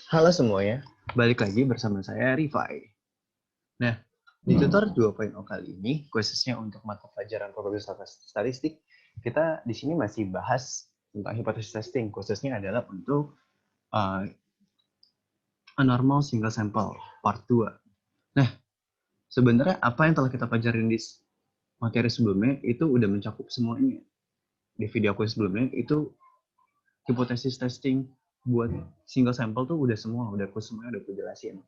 Halo semuanya, balik lagi bersama saya Rifai. Nah, di tutor 2.0 kali ini, khususnya untuk mata pelajaran probabilitas statistik, kita di sini masih bahas tentang hipotesis testing, khususnya adalah untuk uh, anormal single sample part 2. Nah, sebenarnya apa yang telah kita pelajarin di materi sebelumnya itu udah mencakup semuanya. Di video aku sebelumnya itu hipotesis testing buat single sample tuh udah semua, udah aku semuanya udah aku jelasin.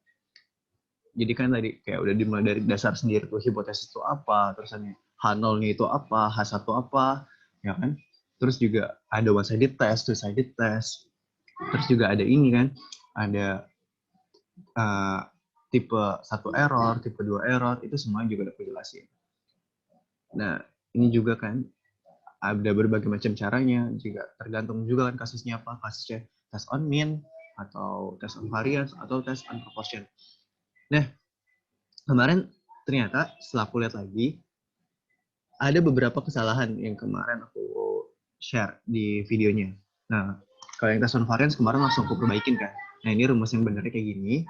Jadi kan tadi kayak udah dimulai dari dasar sendiri tuh hipotesis itu apa, terus H0-nya itu apa, H1 apa, ya kan? Terus juga ada one sided test, two sided test. Terus juga ada ini kan, ada uh, tipe 1 error, tipe 2 error, itu semuanya juga udah aku jelasin. Nah, ini juga kan ada berbagai macam caranya, juga tergantung juga kan kasusnya apa, kasusnya test on mean, atau test on variance, atau test on proportion. Nah, kemarin ternyata setelah aku lihat lagi, ada beberapa kesalahan yang kemarin aku share di videonya. Nah, kalau yang test on variance kemarin langsung aku perbaikin kan. Nah, ini rumus yang benernya kayak gini.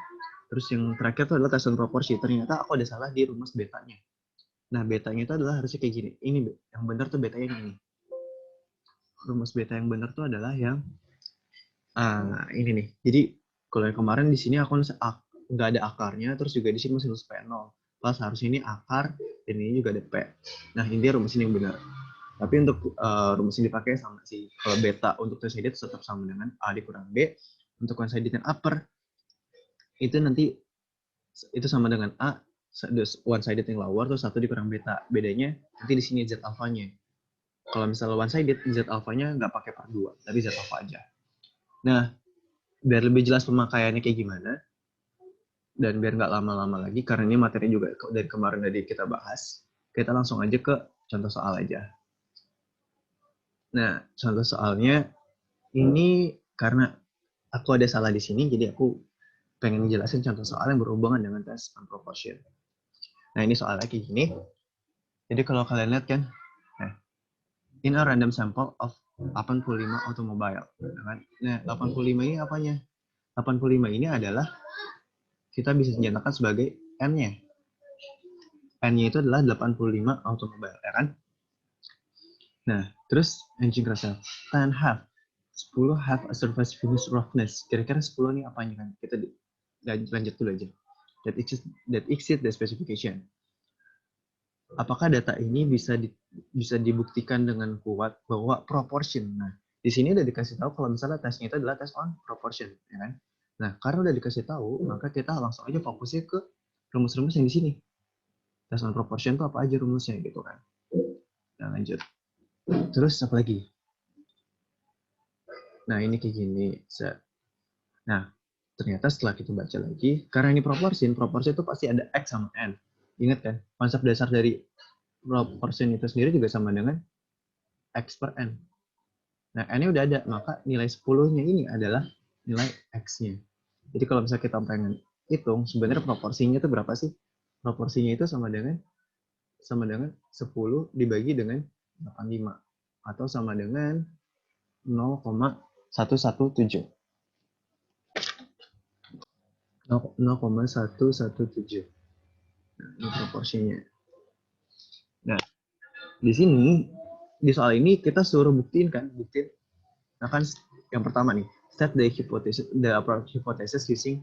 Terus yang terakhir itu adalah test on proporsi. Ternyata aku ada salah di rumus betanya. Nah, betanya itu adalah harusnya kayak gini. Ini yang benar tuh betanya ini. Rumus beta yang benar tuh adalah yang ini nih. Jadi kalau yang kemarin di sini aku nggak ada akarnya, terus juga di sini masih P0. Pas harusnya ini akar dan ini juga ada P. Nah, ini rumus ini yang benar. Tapi untuk rumus yang dipakai sama sih. Kalau beta untuk two sided tetap sama dengan A dikurang B. Untuk one sided dan upper itu nanti itu sama dengan A one sided yang lower terus 1 dikurang beta. Bedanya nanti di sini Z alfanya. Kalau misalnya one sided Z alfanya nggak pakai per 2, tapi Z alfa aja. Nah, biar lebih jelas pemakaiannya kayak gimana dan biar nggak lama-lama lagi karena ini materi juga dari kemarin tadi kita bahas, kita langsung aja ke contoh soal aja. Nah, contoh soalnya ini karena aku ada salah di sini, jadi aku pengen jelasin contoh soal yang berhubungan dengan test on proportion. Nah, ini soalnya kayak gini. Jadi kalau kalian lihat kan, nah, in a random sample of 85 automobile. Nah, 85 ini apanya? 85 ini adalah kita bisa nyatakan sebagai N-nya. N-nya itu adalah 85 automobile, ya kan? Nah, terus engine kerasa 10 have 10 have a surface finish roughness. Kira-kira 10 ini apanya kan? Kita lanjut dulu aja. That exceed the specification. Apakah data ini bisa dibuktikan dengan kuat bahwa proportion. Nah, di sini udah dikasih tahu kalau misalnya tesnya itu adalah test on proportion, ya kan? Nah, karena udah dikasih tahu, maka kita langsung aja fokusnya ke rumus-rumus yang di sini. Test on proportion itu apa aja rumusnya gitu kan. Nah, lanjut. Terus apa lagi? Nah, ini kayak gini. Nah, ternyata setelah kita baca lagi, karena ini proportion itu pasti ada X sama N. Ingat kan, konsep dasar dari proportion itu sendiri juga sama dengan X per N. Nah, N-nya udah ada, maka nilai 10-nya ini adalah nilai X-nya. Jadi kalau misalnya kita pengen hitung, sebenarnya proporsinya itu berapa sih? Proporsinya itu sama dengan 10 dibagi dengan 85 atau sama dengan 0,117. 0,117. Nah, ini proporsinya. Nah, di sini di soal ini kita suruh buktiin. Nah kan yang pertama nih, set the hypothesis using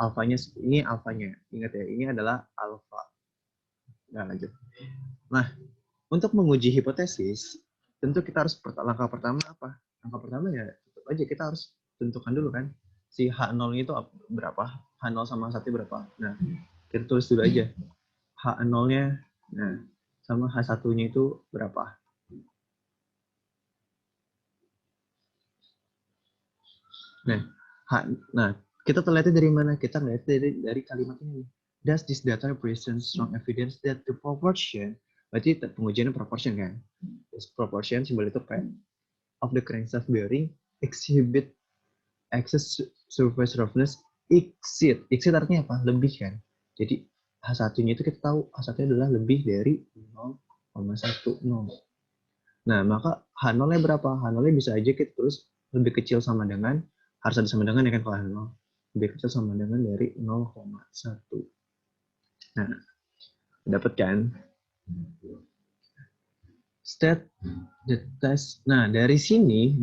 alfanya. Ini alfanya. Ingat ya, ini adalah alfa. Nah, lanjut. Nah, untuk menguji hipotesis, tentu kita harus langkah pertama apa? Langkah pertama ya tetap aja kita harus tentukan dulu kan si H0 itu berapa, H0 sama H1 berapa. Nah, kita tulis dulu aja H0-nya, nah sama H1-nya itu berapa. Nah, kita terlihatnya dari mana? Kita lihat dari kalimat ini. Does this data present strong evidence that the proportion, berarti pengujiannya proportion kan? This proportion simbol itu P of the crankshaft bearing exhibit excess surface roughness exceed artinya apa? Lebih kan? Jadi H1-nya itu kita tahu H1-nya adalah lebih dari 0,10. Nah, maka H0-nya berapa? H0-nya bisa aja kita tulis lebih kecil sama dengan, harus ada sama dengan ya kan kalau H0. lebih kecil sama dengan dari 0,1. Nah, dapat kan? State the test. Nah, dari sini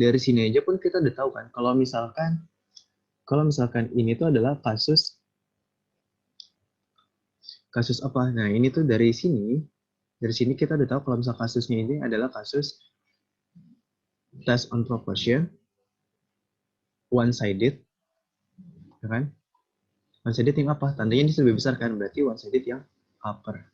aja pun kita udah tahu kan, kalau misalkan ini tuh adalah kasus apa? Nah, ini tuh dari sini kita udah tahu kalau misal kasusnya ini adalah kasus test on proportion one-sided, ya kan? One-sided yang apa? Tandanya ini lebih besar kan, berarti one-sided yang upper.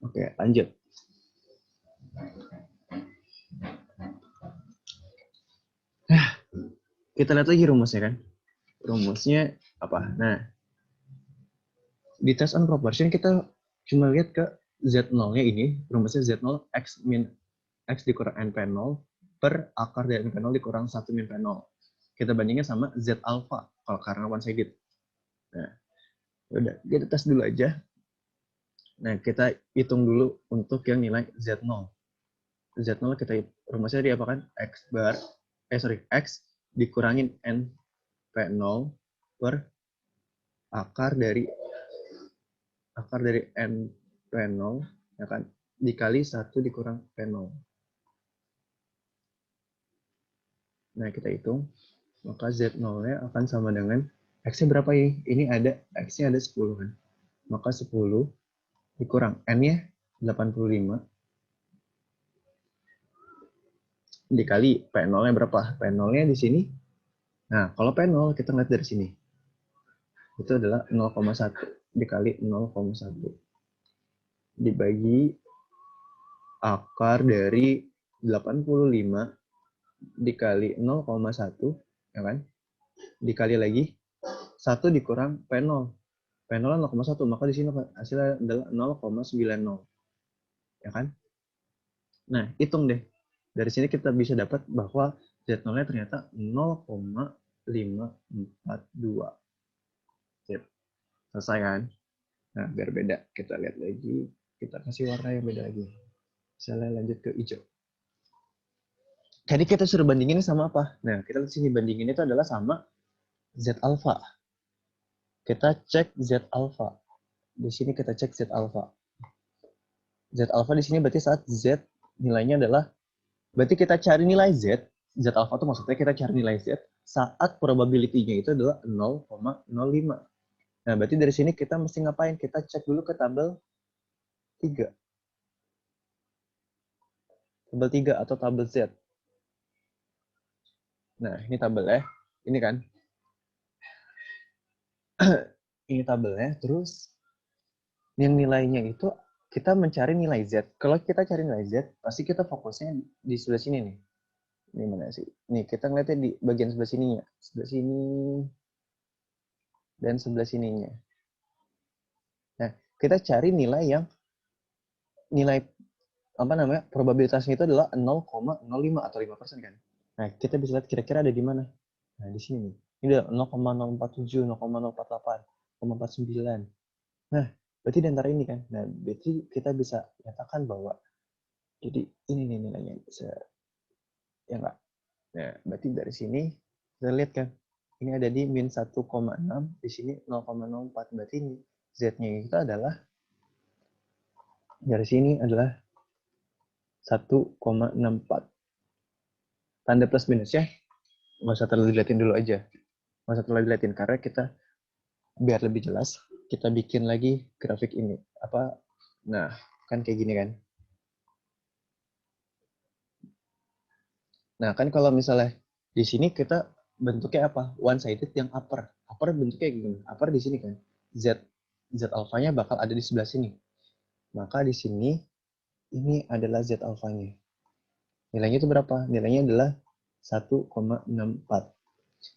Oke, lanjut. Nah, kita lihat lagi rumusnya kan. Rumusnya apa? Nah, di test on proportion kita cuma lihat ke Z0-nya ini, rumusnya Z0 X min X dikurang NP0 per akar dari NP0 dikurang 1 min P0. Kita bandingin sama Z alpha kalau karena one sided. Nah, udah kita tes dulu aja. Nah, kita hitung dulu untuk yang nilai Z0. Z0 kita rumusnya dia apa kan? X dikurangin NP0 per akar dari NP0 ya kan dikali 1 dikurang P0. Nah, kita hitung. Maka Z0-nya akan sama dengan X-nya berapa ya? Ini ada X-nya ada 10 kan. Maka 10 dikurang N-nya 85 dikali P0-nya berapa? P0-nya di sini. Nah, kalau P0 kita lihat dari sini. Itu adalah 0,1 dikali 0,1 dibagi akar dari 85 dikali 0,1 ya kan? Dikali lagi 1 dikurang P0. P0 0,1 maka di sini hasilnya adalah 0,90. Ya kan? Nah, hitung deh. Dari sini kita bisa dapat bahwa Z0-nya ternyata 0,542. Sip. Selesai kan? Nah, biar beda. Kita lihat lagi. Kita kasih warna yang beda lagi. Misalnya lanjut ke hijau. Jadi kita suruh bandingin sama apa? Nah, kita di sini bandingin itu adalah sama Z alpha. Kita cek Z alpha. Di sini kita cek Z alpha. Z alpha di sini berarti saat Z nilainya adalah, berarti kita cari nilai Z alpha itu maksudnya kita cari nilai Z saat probability-nya itu adalah 0,05. Nah, berarti dari sini kita mesti ngapain? Kita cek dulu ke tabel 3. Tabel 3 atau tabel Z. Nah, ini tabelnya. Ini kan. Ini tabelnya. Terus yang nilainya itu kita mencari nilai Z. Kalau kita cari nilai Z, pasti kita fokusnya di sebelah sini nih. Ini mana sih? Nih, kita ngeliatnya di bagian sebelah sininya. Sebelah sini dan sebelah sininya. Nah, kita cari nilai yang nilai apa namanya? Probabilitasnya itu adalah 0,05 atau 5% kan. Nah, kita bisa lihat kira-kira ada di mana. Nah, di sini nih. Ini udah 0,047, 0,048, 0,49. Nah, berarti di antara ini kan. Nah, berarti kita bisa nyatakan bahwa jadi ini nih nilainya. Bisa, ya enggak? Nah, berarti dari sini kita lihat kan. Ini ada di min 1,6, di sini 0,04. Berarti ini Z-nya itu adalah dari sini adalah 1,64. Tanda plus minusnya nggak usah terlalu dilihatin dulu aja. Nggak usah terlalu dilihatin karena kita biar lebih jelas kita bikin lagi grafik ini. Apa? Nah, kan kayak gini kan. Nah, kan kalau misalnya di sini kita bentuknya apa? One sided yang upper. Upper bentuknya gini. Upper di sini kan. Z alfanya bakal ada di sebelah sini. Maka di sini ini adalah Z alfanya. Nilainya itu berapa? Nilainya adalah 1,64.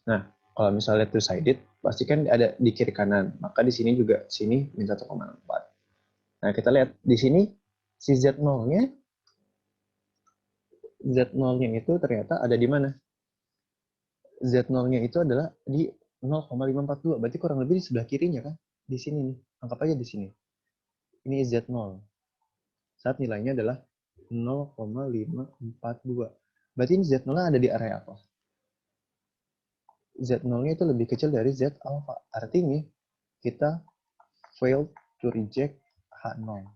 Nah, kalau misalnya two sided pasti kan ada di kiri kanan. Maka di sini juga sini min 1,4. Nah, kita lihat di sini si Z0-nya itu ternyata ada di mana? Z0-nya itu adalah di 0,542. Berarti kurang lebih di sebelah kirinya kan? Di sini nih. Anggap aja di sini. Ini Z0. Saat nilainya adalah 0,542. Berarti ini Z0 ada di area apa? Z0-nya itu lebih kecil dari Z alpha. Artinya kita failed to reject H0.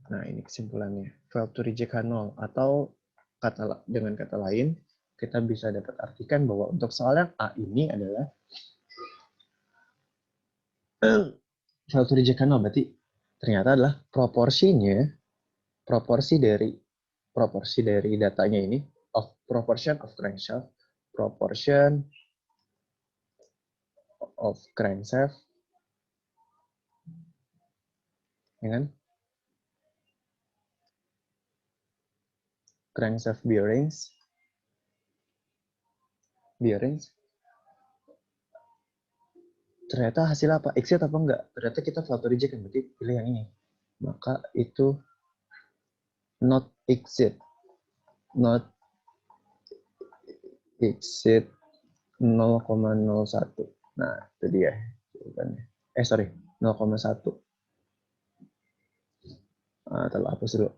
Nah, ini kesimpulannya. Failed to reject H0. Atau dengan kata lain, kita bisa dapat artikan bahwa untuk soal yang A ini adalah failed to reject H0. Berarti ternyata adalah proporsi dari datanya ini of proportion of crankshaft dengan crankshaft bearings ternyata hasil apa? Exit apa enggak? Ternyata kita failed to reject, berarti pilih yang ini. Maka itu not exit 0,01. Nah, itu dia jawabannya. Sorry, 0,1. Terlalu hapus dulu.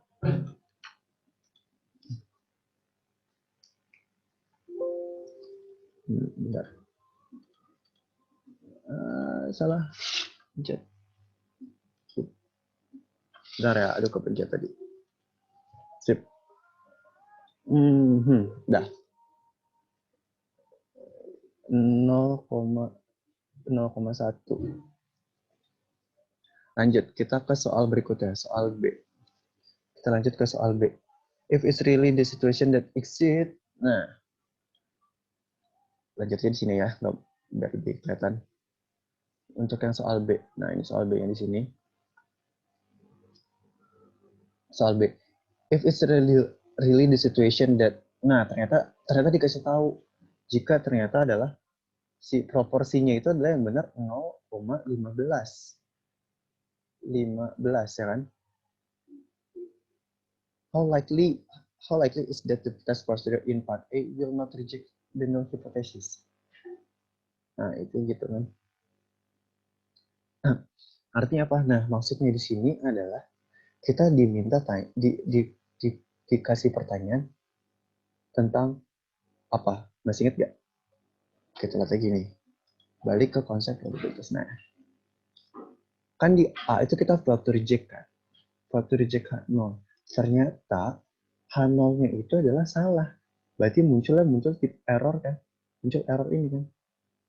Bentar. Salah. Pencet. Bentar ya, aduh kepencet tadi. Sip. Dah. 0,1. Lanjut, kita ke soal berikutnya, soal B. Kita lanjut ke soal B. If it's really the situation that exist, nah, lanjutnya di sini ya, biar lebih kelihatan. Untuk yang soal B, nah ini soal B yang di sini. Soal B, if it's really the situation that, nah ternyata dikasih tahu jika ternyata adalah si proporsinya itu adalah yang benar 0,15 ya kan? How likely is that the test procedure in part A will not reject the null hypothesis? Nah, itu gitu kan. Artinya apa? Nah, maksudnya di sini adalah kita diminta dikasih pertanyaan tentang apa? Masih ingat gak? Kita lihat lagi nih. Balik ke konsep probabilitas. Nah, kan di A itu kita failed to reject kan? Failed to reject H0. Ternyata H0-nya itu adalah salah. Berarti muncul tipe error kan? Muncul error ini kan?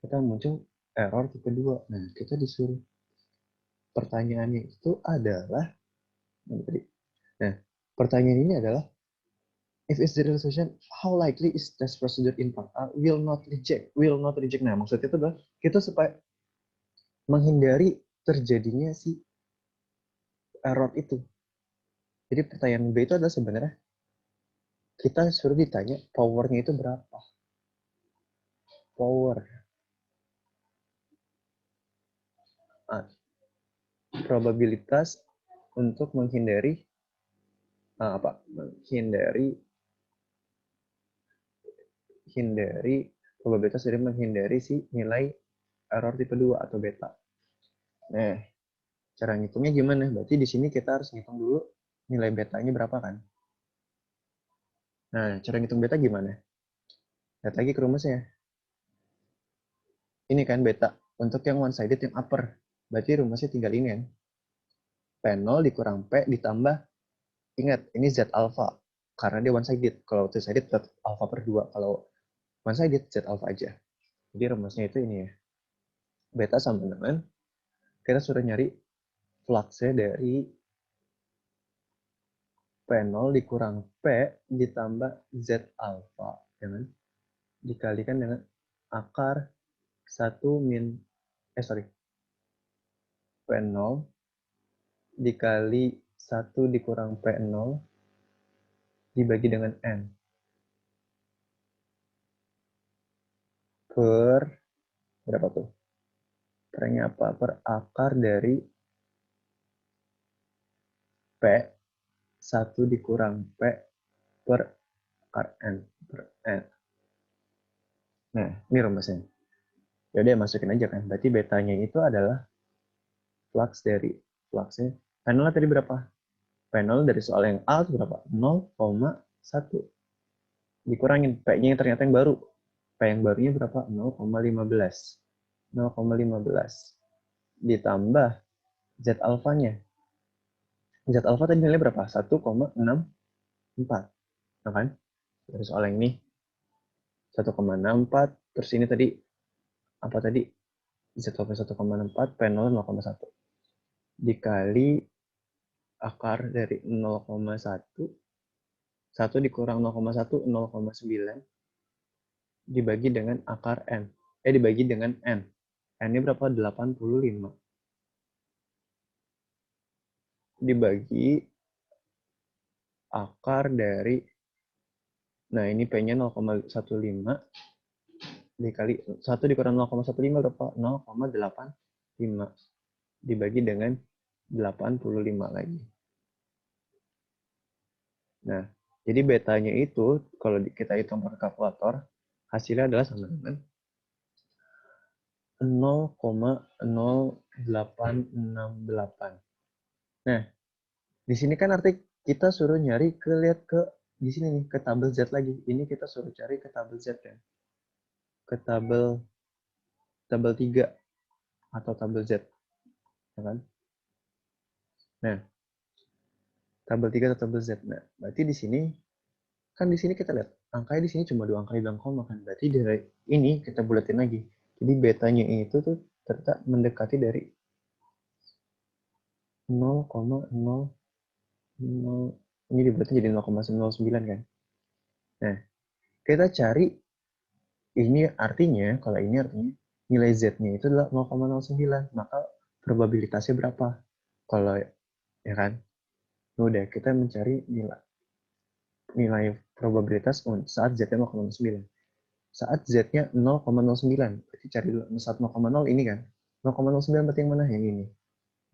Kita muncul error tipe 2. Nah, kita disuruh pertanyaannya itu adalah nah, pertanyaan ini adalah if it's the real solution, how likely is test procedure in part A will not reject. Nah, maksudnya itu adalah kita supaya menghindari terjadinya si error itu. Jadi pertanyaan B itu adalah sebenarnya kita suruh ditanya powernya itu berapa. Power. Probabilitas untuk menghindari probabilitas dari menghindari si nilai error tipe 2 atau beta. Nah, cara ngitungnya gimana? Berarti di sini kita harus ngitung dulu nilai betanya berapa kan? Nah, cara ngitung beta gimana? Lihat lagi ke rumusnya. Ini kan beta. Untuk yang one sided yang upper. Berarti rumusnya tinggal ini kan. P0 dikurang P ditambah, ingat ini Z alpha. Karena dia one sided. Kalau two sided tetap alpha per 2. Kalau one sided Z alpha aja. Jadi rumusnya itu ini ya. Beta sama dengan kita sudah nyari fluxnya dari P0 dikurang P ditambah Z alpha, ya kan? Dikalikan dengan akar 1 min, P0 dikali 1 dikurang P0 dibagi dengan N. Per, berapa tuh? Pernya apa? Per akar dari P 1 dikurang P per akar N. Per N. Nah, ini rumusnya. Yaudah, masukin aja kan. Berarti betanya itu adalah flux dari fluxnya. N0 tadi berapa? P0 dari soal yang A itu berapa? 0,1. Dikurangin P-nya yang ternyata yang baru. P yang barunya berapa? 0,15. 0,15. Ditambah Z alfanya. Z alfa tadi nilai berapa? 1,64. Nah kan? Dari soal yang ini 1,64. Terus ini tadi apa tadi? Z alfa 1,64, P0 0,1. Dikali akar dari 0,1. 1 dikurang 0,1, 0,9. Dibagi dengan akar N. Dibagi dengan N. N-nya berapa? 85. Dibagi akar dari, nah ini P-nya 0,15 dikali 1 dikurang 0,15 berapa? 0,85 dibagi dengan 85 lagi. Nah, jadi betanya itu kalau kita hitung pakai kalkulator, hasilnya adalah sama dengan 0,0868. Nah, di sini kan arti kita suruh nyari lihat ke di sini nih, ke tabel Z lagi. Ini kita suruh cari ke tabel Z kan. Ke tabel 3 atau tabel Z. Ya kan? Nah, tabel 3 atau tabel Z. Nah, berarti di sini kan di sini kita lihat angkanya di sini cuma 2 angka di dalam koma kan. Berarti dari ini kita bulatin lagi. Jadi betanya itu tuh ternyata mendekati dari 0,0 ini dibulatin jadi 0,09 kan. Nah, kita cari ini artinya, kalau ini artinya nilai Z-nya itu adalah 0,09. Maka probabilitasnya berapa? Kalau ya kan, udah kita mencari nilai probabilitas saat Z-nya 0,09. Saat Z-nya 0,09, berarti cari dulu saat 0,0 ini kan. 0,09 berarti yang mana? Yang ini.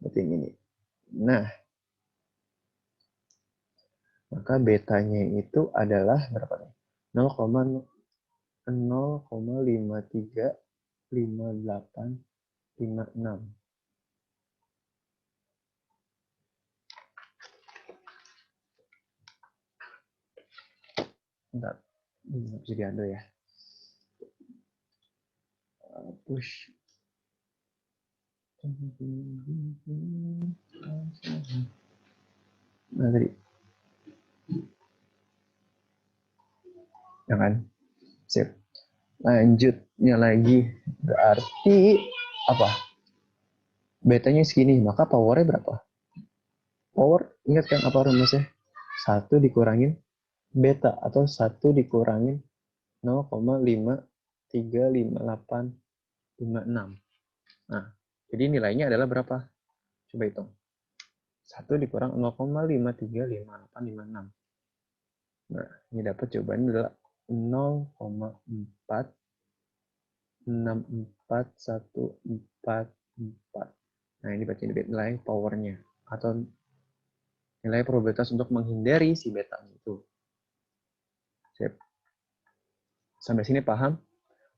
Berarti yang ini. Nah, maka betanya itu adalah berapa nih? 0,0535856. Bentar, bisa diambil ya. Push. Nah tadi. Ya kan? Sip. Lanjutnya lagi. Berarti apa? Betanya segini, maka powernya berapa? Power, ingat kan apa rumusnya? 1 dikurangin beta atau 1 dikurangin 0,53586. Nah, jadi nilainya adalah berapa? Coba hitung. 1 dikurang 0,53586. Nah, ini dapat jawabannya adalah 0,464144. Nah, ini berarti nilai powernya atau nilai probabilitas untuk menghindari si beta itu. Sip. Sampai sini paham?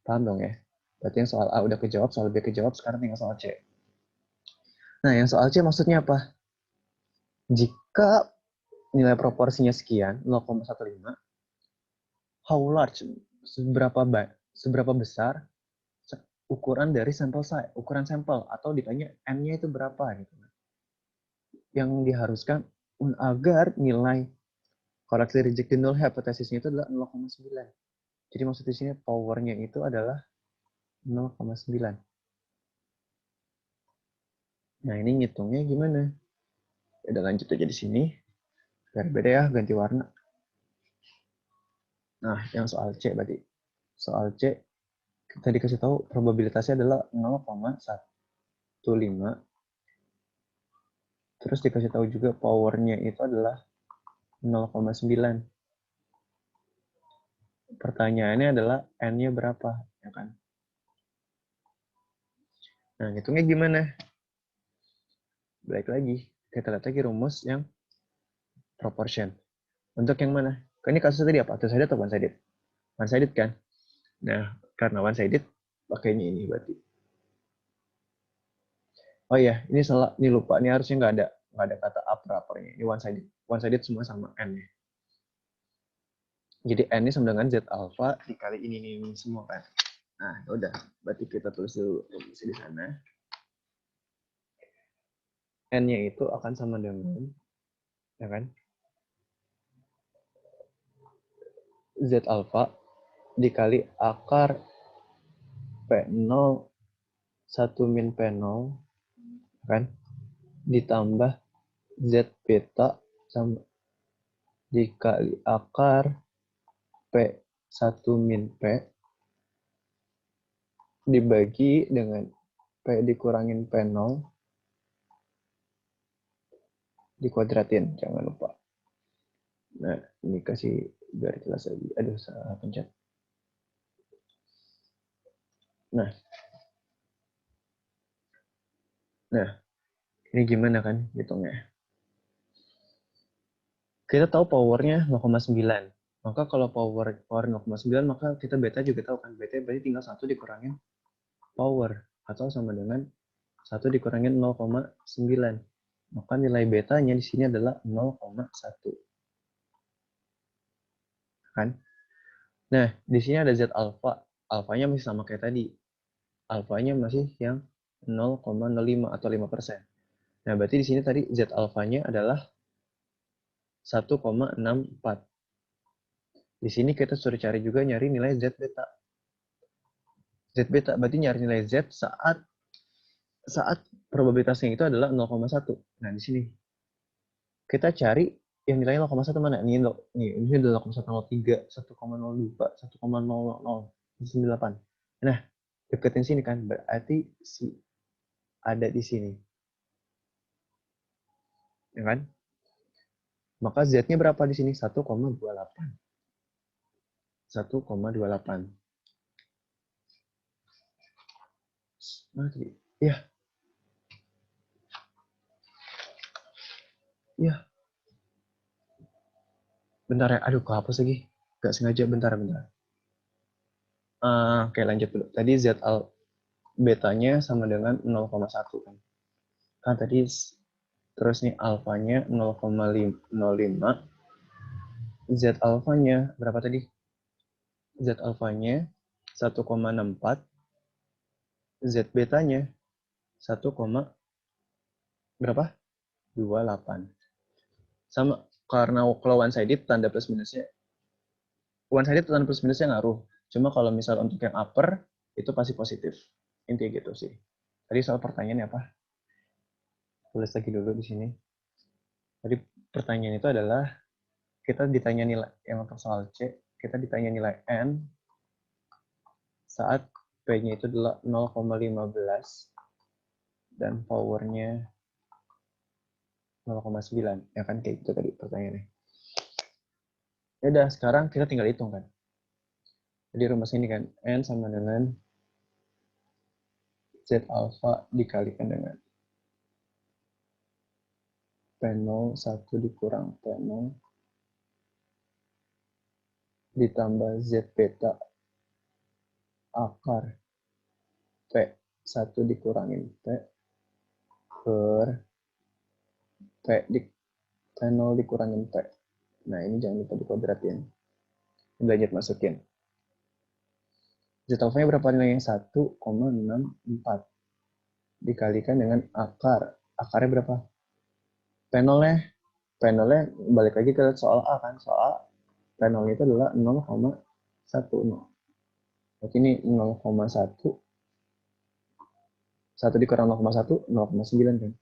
Paham dong ya? Berarti yang soal A udah kejawab, soal B kejawab, sekarang tinggal soal C. Nah, yang soal C maksudnya apa? Jika nilai proporsinya sekian, 0,15, how large, seberapa besar ukuran dari sampel size, ukuran sampel, atau ditanya N-nya itu berapa gitu. Yang diharuskan agar nilai correctly rejected null hypothesisnya itu adalah 0,9. Jadi maksud di sini powernya itu adalah 0,9. Nah, ini ngitungnya gimana? Udah lanjut aja di sini. Biar beda ya, ganti warna. Nah, yang soal C berarti. Soal C, kita dikasih tahu probabilitasnya adalah 0,15. Terus dikasih tahu juga powernya itu adalah 0,9. Pertanyaannya adalah N-nya berapa, ya kan? Nah, hitungnya gimana? Balik lagi, kita lihat lagi rumus yang proportion. Untuk yang mana? Ini kasusnya tadi apa? Two-sided atau one-sided? One-sided kan? Nah, karena one-sided, pakainya ini berarti. Oh iya, ini salah, ini lupa. Ini harusnya nggak ada nggak ada kata upper-uppernya. Ini one-sided semua sama n-nya. Jadi n ini sama dengan z alpha dikali ini semua kan. Nah, udah. Berarti kita tulis dulu rumusnya di sana. N-nya itu akan sama dengan, ya kan? Z alpha dikali akar P0 1 min P0 kan ditambah Z beta sama dikali akar P1 min P dibagi dengan P dikurangin P0 dikuadratin, jangan lupa. Nah, ini kasih biar jelas lagi. Aduh, salah pencet. Nah, ini gimana kan hitungnya? Kita tahu powernya 0,9. Maka kalau power 0,9, maka kita beta juga tahu kan. Beta berarti tinggal 1 dikurangin power. Atau sama dengan 1 dikurangin 0,9. Maka nilai betanya di sini adalah 0,1. Kan? Nah, di sini ada Z alpha. Alfanya masih sama kayak tadi. Alfanya masih yang 0,05 atau 5%. Nah, berarti di sini tadi Z alfanya adalah 1,64. Di sini kita suruh cari juga nyari nilai Z beta. Z beta berarti nyari nilai Z saat probabilitasnya itu adalah 0,1. Nah, di sini kita cari yang nilainya 0,1 mana? Ini adalah 0,103, 1,02, 1,0098. Nah, deketin sini kan, berarti si ada di sini. Ya kan? Maka Z-nya berapa di sini? 1,28. 1,28. Iya. Iya. Bentar ya. Aduh, kehapus lagi. Gak sengaja. Bentar. Oke, lanjut dulu. Tadi Z betanya sama dengan 0,1 kan. Kan tadi terus nih alfanya 0,05. Z alfanya berapa tadi? Z alfanya 1,64. Z betanya 1, berapa? 28. Sama karena kalau one sided tanda plus minusnya ngaruh. Cuma kalau misal untuk yang upper itu pasti positif. Intinya gitu sih. Tadi soal pertanyaannya apa? Tulis lagi dulu di sini. Tadi pertanyaan itu adalah kita ditanya nilai yang untuk soal C, kita ditanya nilai N saat P-nya itu adalah 0,15 dan powernya 0,9. Ya kan kayak gitu tadi pertanyaannya. Ya udah, sekarang kita tinggal hitung kan. Jadi rumus ini kan N sama dengan Z alpha dikalikan dengan P0 1 dikurang P0 ditambah Z beta akar P1 dikurangin P per P0 dikurangin P. Nah, ini jangan lupa dikuadratin. Belajar masukin. Z alfanya berapa nilainya? 1,64 dikalikan dengan akar. Akarnya berapa? P0-nya balik lagi ke soal A kan. Soal A, P0 itu adalah 0,10. Berarti ini 0,1. 1 dikurang 0,1, 0,9 kan.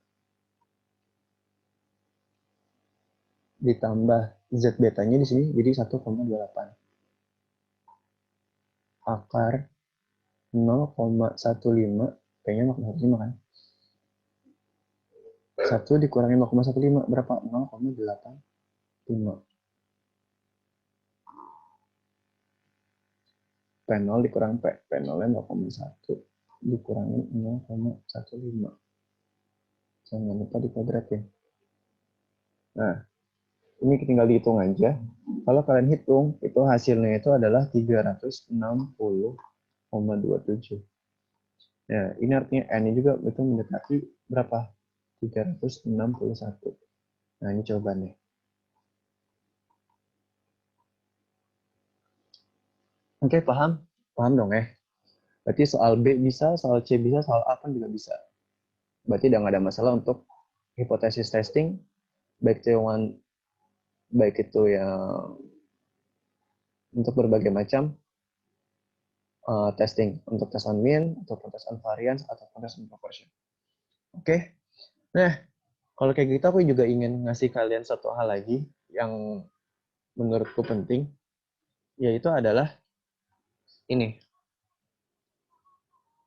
Ditambah Z betanya di sini jadi 1,28. Akar 0,15, P-nya 0,15 kan. 1 dikurangi 0,15 berapa? 0,85. P0 dikurang P. P0-nya 0,1 dikurangi 0,15. Jangan lupa dikuadratin. Nah, ini tinggal dihitung aja. Kalau kalian hitung, itu hasilnya itu adalah 360,27. Nah, ini artinya N-nya juga itu mendekati berapa? 361. Nah, ini jawabannya. Oke, paham? Paham dong ya? Berarti soal B bisa, soal C bisa, soal A pun juga bisa. Berarti udah nggak ada masalah untuk hipotesis testing, baik itu yang untuk berbagai macam testing, untuk tes on mean, ataupun tes on variance, ataupun tes on proportion. Oke, nah kalau kayak gitu aku juga ingin ngasih kalian satu hal lagi yang menurutku penting, yaitu adalah ini.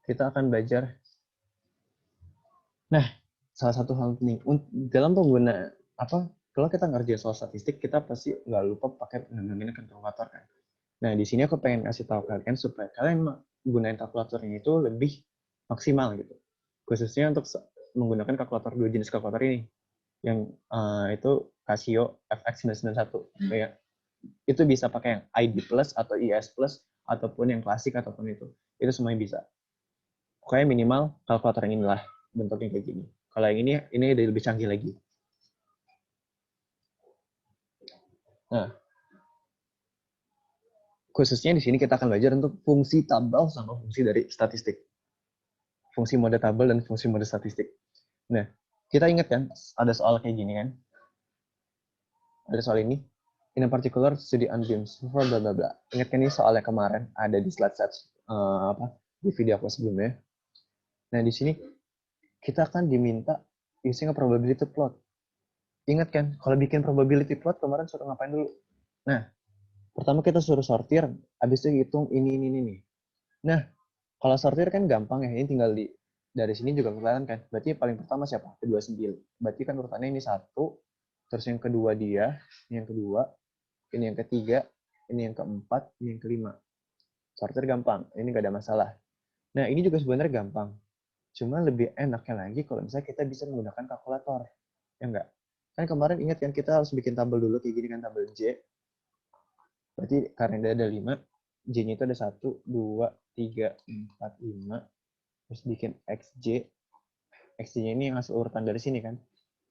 Kita akan belajar. Nah, salah satu hal penting dalam penggunaan kalau kita ngerjain soal statistik, kita pasti nggak lupa pakai namanya kalkulator kan. Nah, di sini aku pengen kasih tahu kalian supaya kalian menggunakan kalkulatornya itu lebih maksimal gitu. Khususnya untuk menggunakan kalkulator dua jenis kalkulator ini, yang itu Casio FX991. Ya, itu bisa pakai yang ID plus atau IS plus ataupun yang klasik ataupun itu semuanya bisa. Pokoknya minimal kalkulator yang inilah bentuknya kayak gini. Kalau yang ini lebih canggih lagi. Nah, khususnya di sini kita akan belajar untuk fungsi tabel sama fungsi dari statistik. Fungsi mode tabel dan fungsi mode statistik. Nah, kita ingat kan ada soal kayak gini kan? Ada soal ini. In a particular study on beams, bla bla bla. Ingat kan ini soalnya kemarin ada di slide di video aku sebelumnya. Nah, di sini kita akan diminta using a probability plot. Ingat kan, kalau bikin probability plot kemarin suruh ngapain dulu? Nah, pertama kita suruh sortir, habis itu hitung ini. Nah, kalau sortir kan gampang ya, ini tinggal dari sini juga kelihatan kan. Berarti paling pertama siapa? Kedua 9. Berarti kan urutannya ini 1, terus yang kedua dia, ini yang kedua, ini yang ketiga, ini yang keempat, ini yang kelima. Sortir gampang, ini nggak ada masalah. Nah, ini juga sebenarnya gampang. Cuma lebih enaknya lagi kalau misalnya kita bisa menggunakan kalkulator. Ya enggak? Kan kemarin ingat kan kita harus bikin tabel dulu kayak gini kan, tabel J. Berarti karena dia ada 5, J-nya itu ada 1, 2, 3, 4, 5. Terus bikin XJ. XJ-nya ini yang hasil urutan dari sini kan.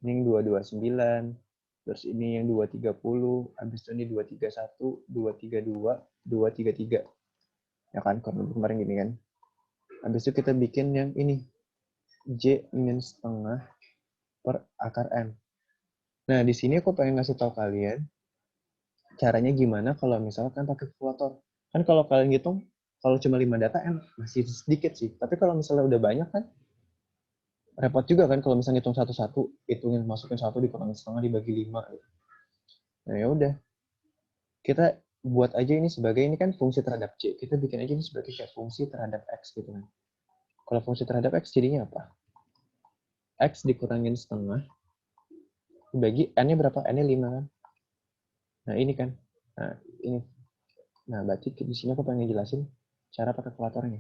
Ini yang 229. Terus ini yang 230. Habis itu ini 231, 232, 233. Ya kan, kemarin gini kan. Habis itu kita bikin yang ini. J min setengah per akar M. Nah, di sini aku pengen ngasih tahu kalian caranya gimana kalau misalkan pakai kalkulator. Kan kalau kalian hitung, kalau cuma 5 data masih sedikit sih. Tapi kalau misalnya udah banyak kan, repot juga kan kalau misalnya hitung satu-satu, hitungin masukin 1 dikurangin setengah dibagi 5. Nah ya udah, kita buat aja ini sebagai ini kan fungsi terhadap C. Kita bikin aja ini sebagai kayak fungsi terhadap X gitu kan. Kalau fungsi terhadap X jadinya apa? X dikurangin setengah dibagi N-nya berapa? N-nya 5 kan. Nah ini kan. Nah ini. Nah berarti di sini aku pengen jelasin cara pakai kalkulatornya.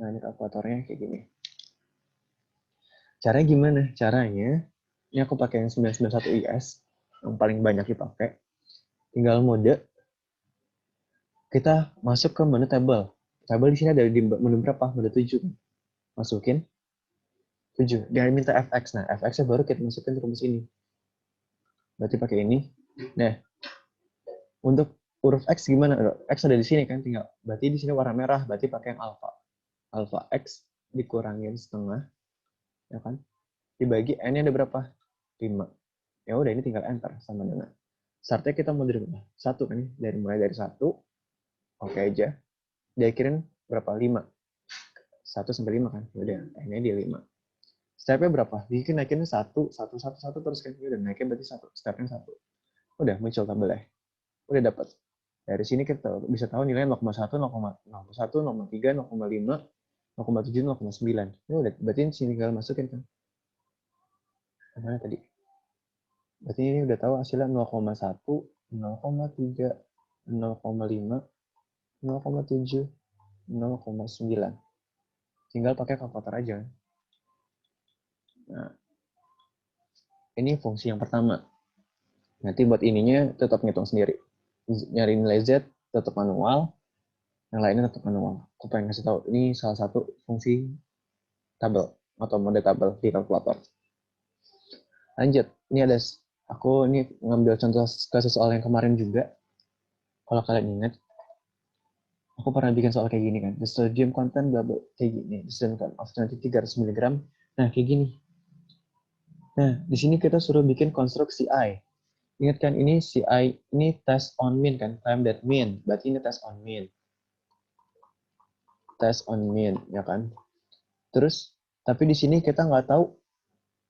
Nah ini kalkulatornya kayak gini. Caranya gimana? Caranya, ini aku pakai yang 991 IS, yang paling banyak dipakai. Tinggal mode, kita masuk ke menu table. Table di sini ada di menu berapa? Menu 7. Masukin 7. Dia minta FX. Nah, FX-nya baru kita masukin ke rumus ini. Berarti pakai ini. Nah, untuk huruf X gimana? X ada di sini kan, tinggal. Berarti di sini warna merah, berarti pakai yang alpha. Alpha X dikurangin setengah, ya kan? Dibagi N-nya ada berapa? 5. Ya udah, ini tinggal enter sama dengan. Startnya kita mau dari mana? 1 kan, mulai dari 1. Oke aja. Diakhirin berapa? 5. 1 sampai 5 kan? Udah, N-nya di 5. Stepnya berapa? Bikin naikin 1 terus kan. Udah naikin berarti 1. Stepnya 1. Udah muncul tabelnya. Udah dapat. Dari sini kita bisa tahu nilainya 0,1, 0,1, 0,3, 0,5, 0,7, 0,9. Ini udah, berarti sini tinggal masukin kan. Mana tadi? Berarti ini udah tahu hasilnya 0,1, 0,3, 0,5, 0,7, 0,9. Tinggal pakai kalkulator aja. Nah, ini fungsi yang pertama. Nanti buat ininya tetap ngitung sendiri. Nyari nilai Z tetap manual, yang lainnya tetap manual. Aku pengen kasih tahu, ini salah satu fungsi tabel atau mode tabel di kalkulator. Lanjut, ini ada, aku ini ngambil contoh kasus soal yang kemarin juga. Kalau kalian ingat, aku pernah bikin soal kayak gini kan. The sodium content blah blah kayak gini. The sodium content of 300 mg. Nah, kayak gini. Nah, di sini kita suruh bikin konstruksi I. Ingat kan ini CI ini test on mean kan, time that mean. Berarti ini test on mean. Test on mean, ya kan? Terus, tapi di sini kita nggak tahu.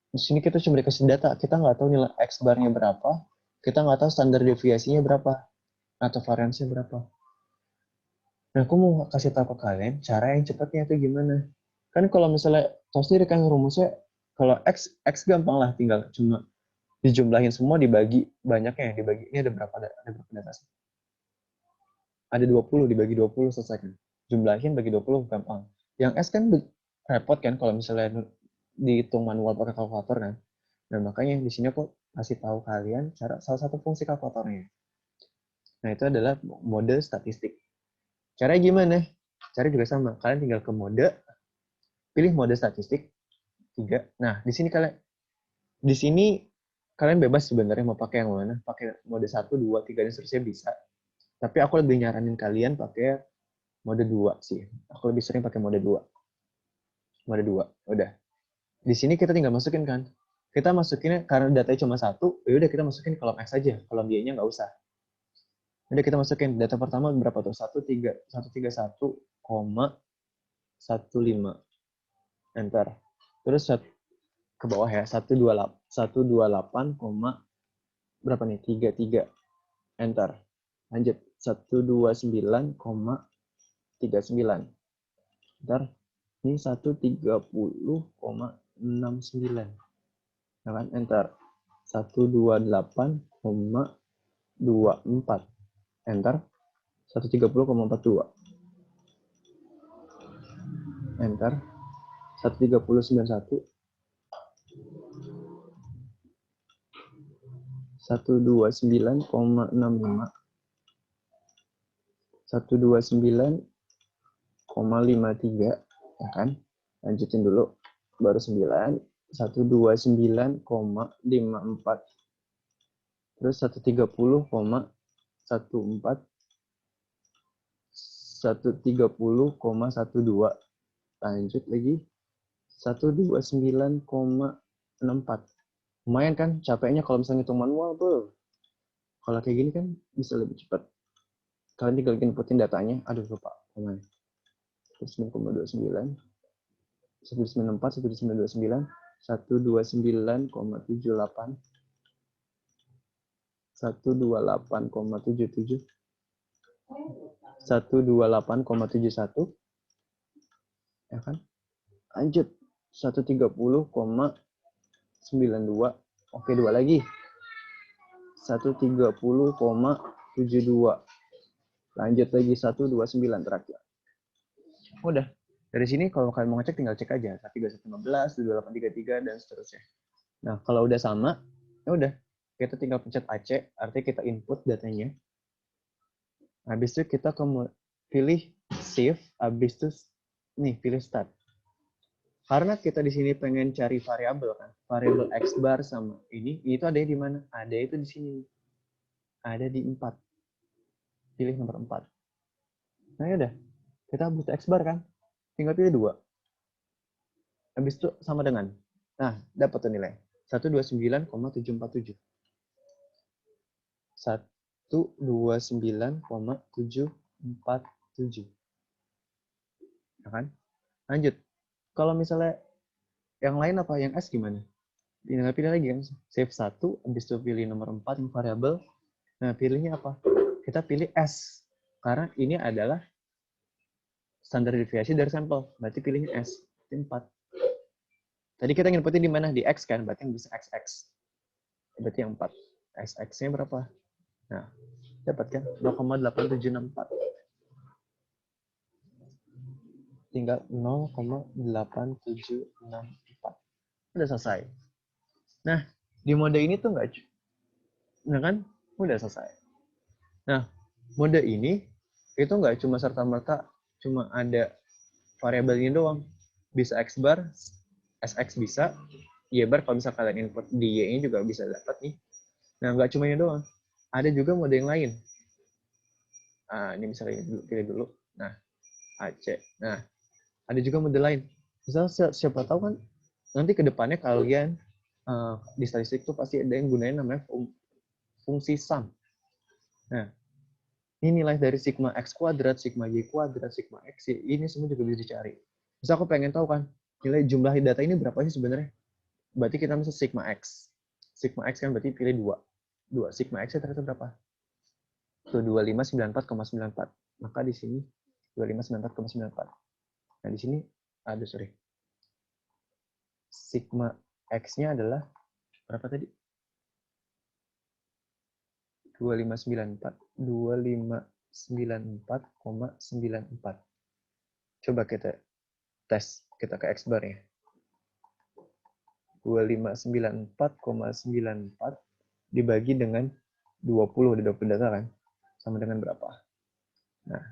Di sini kita cuma dikasih data, kita nggak tahu nilai X bar-nya berapa, kita nggak tahu standar deviasinya berapa, atau variansinya berapa. Nah, aku mau kasih tahu ke kalian cara yang cepatnya itu gimana. Kan kalau misalnya, tahu sendiri kan rumusnya, kalau X gampang lah, tinggal cuma dijumlahin semua, dibagi banyaknya, dibagi, ini ada berapa data sih? Ada 20, dibagi 20 selesai kan. Jumlahin bagi 20 gampang. Yang S kan repot kan kalau misalnya dihitung manual pakai kalkulator kan. Dan makanya di sini aku kasih tahu kalian cara salah satu fungsi kalkulatornya. Nah, itu adalah mode statistik. Caranya gimana? Cara juga sama. Kalian tinggal ke mode, pilih mode statistik 3. Nah, di sini kalian bebas sebenarnya mau pakai yang mana. Pakai mode 1, 2, 3 dan seterusnya bisa. Tapi aku lebih nyaranin kalian pakai mode 2 sih. Aku lebih sering pakai mode 2. Mode 2. Udah. Di sini kita tinggal masukin kan. Kita masukinnya karena datanya cuma 1, ya udah kita masukin kolom X aja, kolom Y-nya nggak usah. Udah kita masukin data pertama berapa tuh? 131,15. Enter. Terus ke bawah ya, 128, berapa nih? 33. Enter. Lanjut. 129,39. Enter. Ini 130,69. Ya kan? Enter. 128,24. Enter. 130,42. Enter. 130,91. 129,65. 129,53, ya kan? Lanjutin dulu. Baru 9. 129,54. Terus 130,14. 130,12. Lanjut lagi. 129,64. Lumayan kan capeknya kalau misalnya hitung manual tuh. Kalau kayak gini kan bisa lebih cepat. Kalian tinggal inputin datanya. Aduh lupa. 9,29. 194, 129, 129,78, 128,77, 128,71, ya kan? Lanjut 130,92. Oke, 2 lagi. 130,72. Lanjut lagi 129 terakhir. Udah. Dari sini kalau kalian mau ngecek tinggal cek aja. 13115, 2833 dan seterusnya. Nah, kalau udah sama, ya udah. Kita tinggal pencet AC, artinya kita input datanya. Habis itu kita pilih save, habis itu nih pilih start. Karena kita di sini pengen cari variabel kan, variabel X bar sama ini itu ada di mana? Ada itu di sini. Ada di 4. Pilih nomor 4. Nah, ya udah. Kita butuh X bar kan? Tinggal pilih 2. Habis itu sama dengan. Nah, dapat tuh nilai. 129,747. 129,747. Ya kan? Lanjut. Kalau misalnya yang lain apa? Yang S gimana? Tinggal pilih lagi kan. Save 1, habis itu pilih nomor 4 yang variabel. Nah, pilihnya apa? Kita pilih S. Karena ini adalah standar deviasi dari sampel. Berarti pilihnya S. 4. Tadi kita nginputin di mana? Di X kan? Berarti yang bisa XX. Berarti yang 4. XX-nya berapa? Nah, dapat kan? 0,8764. Tinggal 0,8764. Udah selesai. Nah, di mode ini tuh nggak, nah kan? Udah selesai. Nah, mode ini itu nggak cuma serta-merta cuma ada variabel ini doang. Bisa X bar, SX bisa, Y bar kalau misalnya kalian input di Y-nya juga bisa dapat nih. Nah, nggak cuma ini doang. Ada juga mode yang lain. Ini misalnya pilih dulu. Nah, AC. Nah, ada juga mode lain. Misalnya siapa tahu kan nanti ke depannya kalian di statistik tuh pasti ada yang gunain namanya fungsi sum. Nah, ini nilai dari sigma x kuadrat, sigma y kuadrat, sigma x, ini semua juga bisa dicari. Misal aku pengen tahu kan, nilai jumlah data ini berapa sih sebenarnya? Berarti kita bisa sigma x. Sigma x kan berarti pilih 2. Sigma x ternyata berapa? Tuh 2594,94. Maka di sini 2594,94. Nah, di sini sigma x-nya adalah berapa tadi? 2594,94. Coba kita tes, kita ke X bar ya. 2594,94 dibagi dengan 20 data kan. Sama dengan berapa? Nah,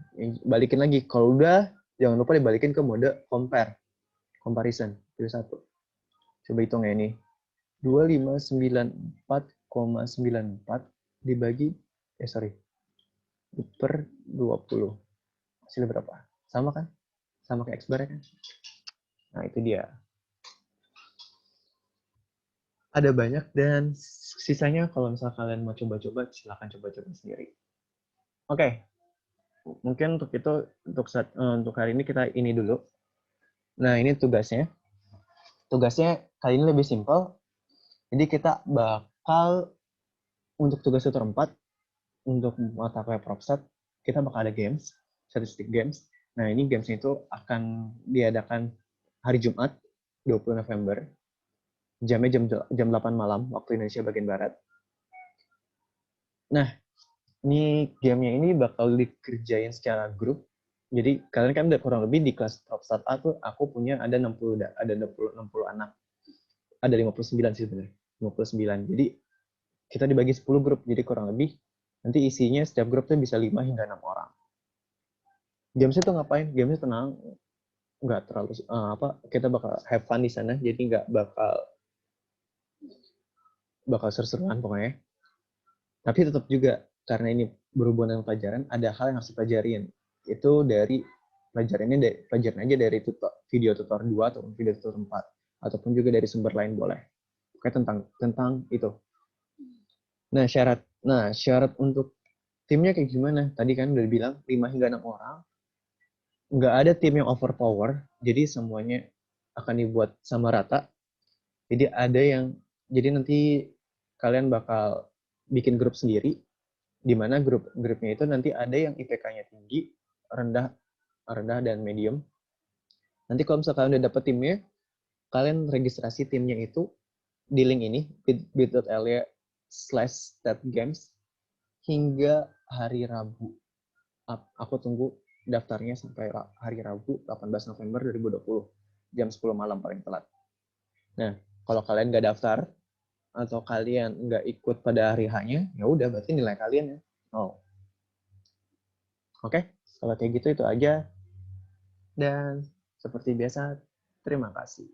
balikin lagi. Kalau udah, jangan lupa dibalikin ke mode comparison. Pilih 1. Coba hitung ya ini. 2594,94 dibagi, per 20. Hasilnya berapa? Sama kan? Sama kayak X bar kan? Nah, itu dia. Ada banyak dan sisanya kalau misalnya kalian mau coba-coba, silahkan coba-coba sendiri. Oke, mungkin untuk itu untuk hari ini kita ini dulu. Nah, ini tugasnya. Tugasnya kali ini lebih simpel. Jadi kita bakal untuk tugas tutor 4 untuk mata kuliah Propstat, kita bakal ada games, statistik games. Nah, ini games itu akan diadakan hari Jumat 20 November. Jamnya jam 8 malam waktu Indonesia bagian barat. Nah, ini gamenya ini bakal dikerjain secara grup. Jadi kalian kan udah kurang lebih di kelas Propstat A tuh aku punya ada 60 anak. Ada 59 sih sebenarnya. 59. Jadi kita dibagi 10 grup. Jadi kurang lebih nanti isinya setiap grup tuh bisa 5 hingga 6 orang. Games itu ngapain? Games tenang, nggak terlalu kita bakal have fun di sana. Jadi nggak bakal seru-seruan pokoknya. Tapi tetap juga karena ini berhubungan dengan pelajaran, ada hal yang harus dipelajarin. Itu dari pelajaran aja dari video tutor 2 atau video tutor 4 ataupun juga dari sumber lain boleh. Kayak tentang itu. Nah, syarat untuk timnya kayak gimana? Tadi kan udah bilang 5 hingga 6 orang. Nggak ada tim yang overpower, jadi semuanya akan dibuat sama rata. Jadi jadi nanti kalian bakal bikin grup sendiri, di mana grupnya itu nanti ada yang IPK-nya tinggi, rendah dan medium. Nanti kalau misalkan kalian udah dapet timnya, kalian registrasi timnya itu di link ini bit.ly/statgames hingga hari Rabu. Aku tunggu daftarnya sampai hari Rabu 18 November 2020 jam 10 malam paling telat. Nah, kalau kalian nggak daftar atau kalian nggak ikut pada hari H-nya, ya udah berarti nilai kalian ya. Oke, kalau kayak gitu itu aja. Dan seperti biasa, terima kasih.